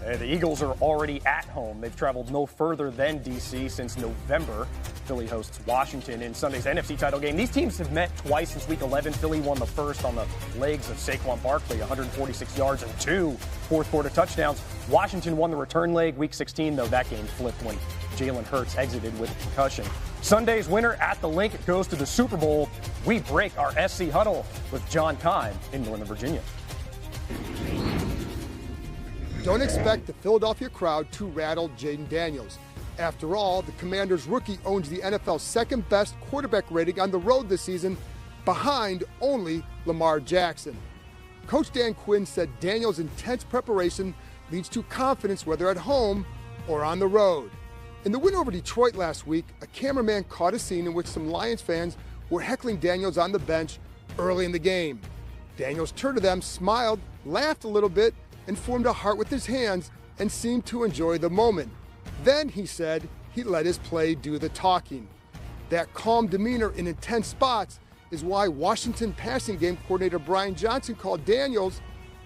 The Eagles are already at home. They've traveled no further than D.C. since November. Philly hosts Washington in Sunday's NFC title game. These teams have met twice since Week 11. Philly won the first on the legs of Saquon Barkley, 146 yards and 2 fourth-quarter touchdowns. Washington won the return leg Week 16, though that game flipped when Jalen Hurts exited with a concussion. Sunday's winner at the Link goes to the Super Bowl. We break our SC Huddle with John Kime in Northern Virginia. Don't expect the Philadelphia crowd to rattle Jayden Daniels. After all, the Commanders' rookie owns the NFL's second-best quarterback rating on the road this season, behind only Lamar Jackson. Coach Dan Quinn said Daniels' intense preparation leads to confidence whether at home or on the road. In the win over Detroit last week, a cameraman caught a scene in which some Lions fans were heckling Daniels on the bench early in the game. Daniels turned to them, smiled, laughed a little bit, and formed a heart with his hands and seemed to enjoy the moment. Then, he said, he let his play do the talking. That calm demeanor in intense spots is why Washington passing game coordinator Brian Johnson called Daniels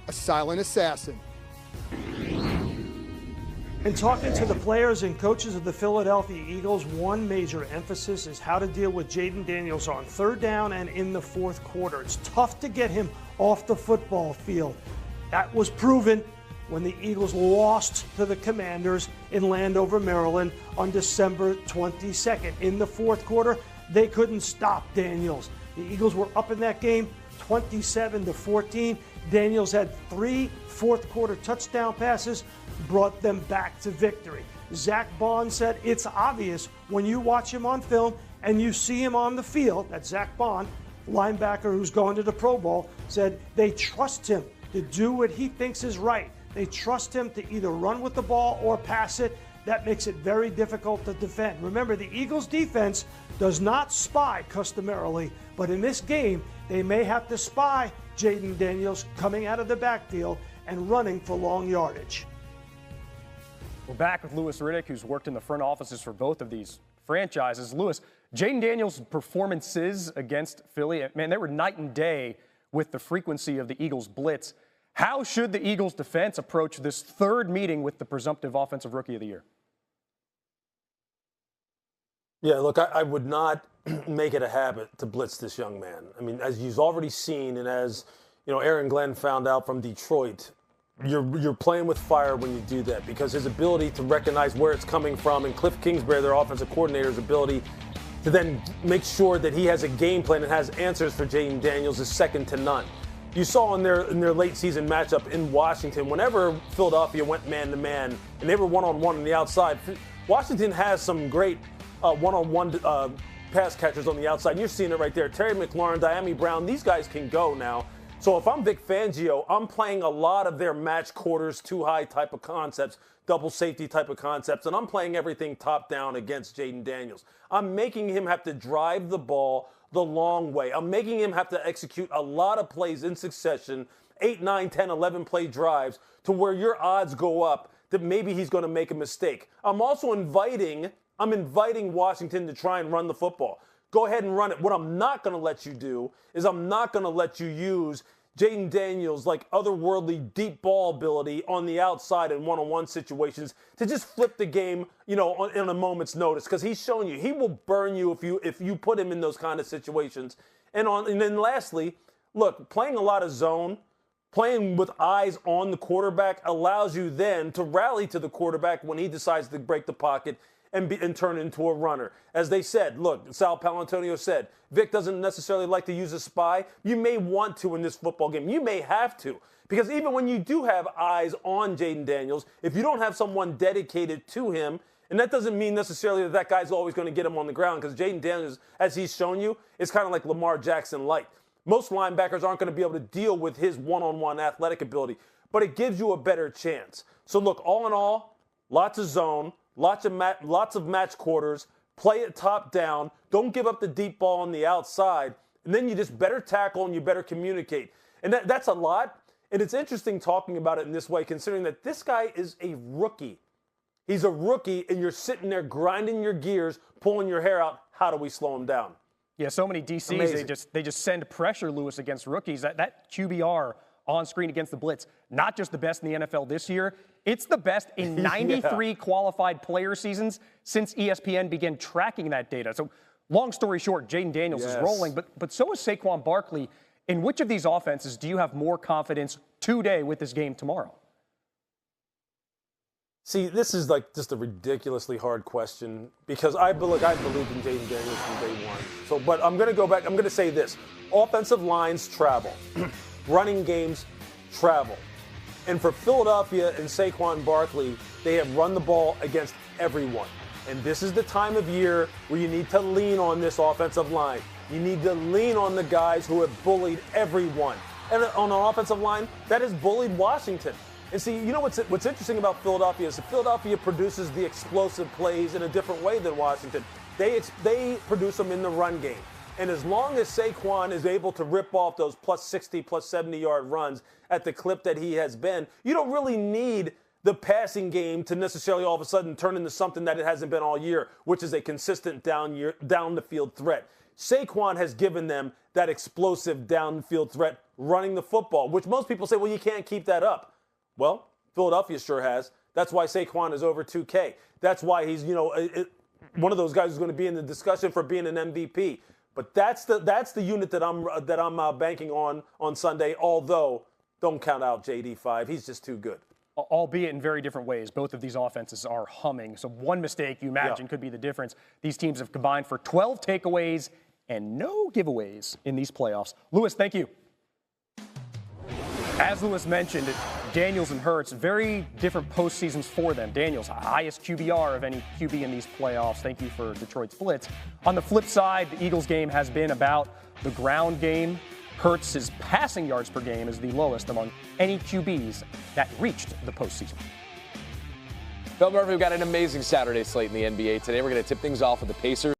a silent assassin. In talking to the players and coaches of the Philadelphia Eagles, one major emphasis is how to deal with Jayden Daniels on third down and in the fourth quarter. It's tough to get him off the football field. That was proven when the Eagles lost to the Commanders in Landover, Maryland on December 22nd. In the fourth quarter, they couldn't stop Daniels. The Eagles were up in that game 27-14. Daniels had 3 fourth-quarter touchdown passes, brought them back to victory. Zach Bond said it's obvious when you watch him on film and you see him on the field. That's Zach Bond, linebacker who's going to the Pro Bowl, said they trust him to do what he thinks is right. They trust him to either run with the ball or pass it. That makes it very difficult to defend. Remember, the Eagles' defense does not spy customarily, but in this game, they may have to spy Jayden Daniels coming out of the backfield and running for long yardage. We're back with Louis Riddick, who's worked in the front offices for both of these franchises. Louis, Jayden Daniels' performances against Philly, man, they were night and day with the frequency of the Eagles' blitz. How should the Eagles' defense approach this third meeting with the presumptive Offensive Rookie of the Year? Yeah, look, I would not make it a habit to blitz this young man. I mean, as you've already seen, and as you know, Aaron Glenn found out from Detroit, you're playing with fire when you do that, because his ability to recognize where it's coming from, and Cliff Kingsbury, their offensive coordinator's ability to then make sure that he has a game plan and has answers for Jayden Daniels is second to none. You saw in their late season matchup in Washington, whenever Philadelphia went man-to-man and they were one-on-one on the outside, Washington has some great one-on-one pass catchers on the outside. And you're seeing it right there. Terry McLaurin, Diami Brown, these guys can go now. So if I'm Vic Fangio, I'm playing a lot of their match quarters, too high type of concepts, double safety type of concepts, and I'm playing everything top down against Jayden Daniels. I'm making him have to drive the ball the long way. I'm making him have to execute a lot of plays in succession, 8, 9, 10, 11 play drives, to where your odds go up that maybe he's going to make a mistake. I'm also inviting Washington to try and run the football. Go ahead and run it. What I'm not going to let you do is I'm not going to let you use Jayden Daniels' like otherworldly deep ball ability on the outside in one-on-one situations to just flip the game, you know, in a moment's notice, because he's shown you he will burn you if you put him in those kind of situations. And then lastly, look, playing a lot of zone, playing with eyes on the quarterback allows you then to rally to the quarterback when he decides to break the pocket and turn into a runner. As they said, look, Sal Paolantonio said, Vic doesn't necessarily like to use a spy. You may want to in this football game. You may have to. Because even when you do have eyes on Jayden Daniels, if you don't have someone dedicated to him, and that doesn't mean necessarily that guy's always going to get him on the ground, because Jayden Daniels, as he's shown you, is kind of like Lamar Jackson light. Most linebackers aren't going to be able to deal with his one-on-one athletic ability, but it gives you a better chance. So look, all in all, lots of zone, lots of match quarters, play it top down, don't give up the deep ball on the outside, and then you just better tackle and you better communicate. And that's a lot, and it's interesting talking about it in this way, considering that this guy is a rookie. He's a rookie, and you're sitting there grinding your gears, pulling your hair out. How do we slow him down? Yeah, so many DCs, they just send pressure, Lewis, against rookies. That QBR on screen against the blitz, not just the best in the NFL this year, It's the best in 93 qualified player seasons since ESPN began tracking that data. So long story short, Jayden Daniels is rolling, but so is Saquon Barkley. In which of these offenses do you have more confidence today with this game tomorrow? See, this is like just a ridiculously hard question because I believed in Jayden Daniels from day one. So, but I'm going to go back. I'm going to say this. Offensive lines travel. Running games travel. And for Philadelphia and Saquon Barkley, they have run the ball against everyone. And this is the time of year where you need to lean on this offensive line. You need to lean on the guys who have bullied everyone. And on an offensive line, that has bullied Washington. And see, you know what's interesting about Philadelphia is that Philadelphia produces the explosive plays in a different way than Washington. They produce them in the run game. And as long as Saquon is able to rip off those plus 60, plus 70-yard runs at the clip that he has been, you don't really need the passing game to necessarily all of a sudden turn into something that it hasn't been all year, which is a consistent down the field threat. Saquon has given them that explosive down the field threat running the football, which most people say, well, you can't keep that up. Well, Philadelphia sure has. That's why Saquon is over 2K. That's why he's, one of those guys who's going to be in the discussion for being an MVP. But that's the unit that I'm banking on Sunday. Although, don't count out JD5. He's just too good. Albeit in very different ways. Both of these offenses are humming. So one mistake you imagine could be the difference. These teams have combined for 12 takeaways and no giveaways in these playoffs. Lewis, thank you. As Lewis mentioned, Daniels and Hurts, very different postseasons for them. Daniels, highest QBR of any QB in these playoffs. Thank you for Detroit's blitz. On the flip side, the Eagles game has been about the ground game. Hurts' passing yards per game is the lowest among any QBs that reached the postseason. Bill Murphy, we've got an amazing Saturday slate in the NBA today. We're going to tip things off with the Pacers.